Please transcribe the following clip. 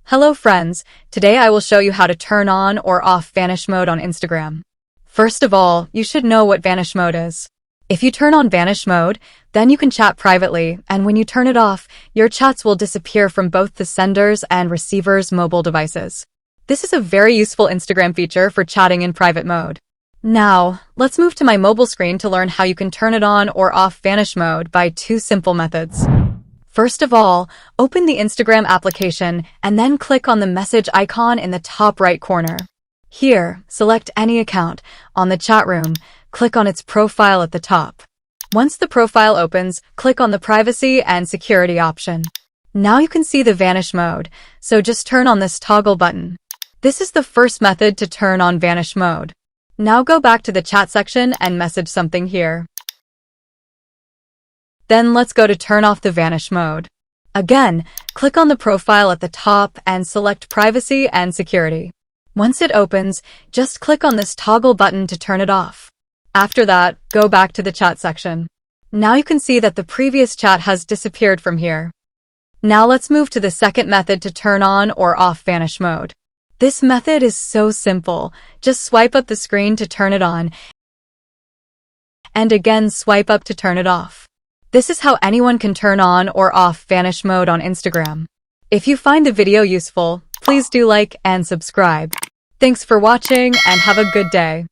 Hello friends, today I will show you how to turn on or off Vanish mode on Instagram. First of all, you should know what Vanish mode is. If you turn on Vanish mode, then you can chat privately, and when you turn it off, your chats will disappear from both the sender's and receiver's mobile devices. This is a very useful Instagram feature for chatting in private mode. Now, let's move to my mobile screen to learn how you can turn it on or off Vanish mode by two simple methods. First of all, open the Instagram application and then click on the message icon in the top right corner. Here, select any account. On the chat room, click on its profile at the top. Once the profile opens, click on the privacy and security option. Now you can see the Vanish mode, so just turn on this toggle button. This is the first method to turn on Vanish mode. Now go back to the chat section and message something here. Then let's go to turn off the Vanish mode. Again, click on the profile at the top and select privacy and security. Once it opens, just click on this toggle button to turn it off. After that, go back to the chat section. Now you can see that the previous chat has disappeared from here. Now let's move to the second method to turn on or off Vanish mode. This method is so simple. Just swipe up the screen to turn it on, and again swipe up to turn it off. This is how anyone can turn on or off Vanish mode on Instagram. If you find the video useful, please do like and subscribe. Thanks for watching and have a good day.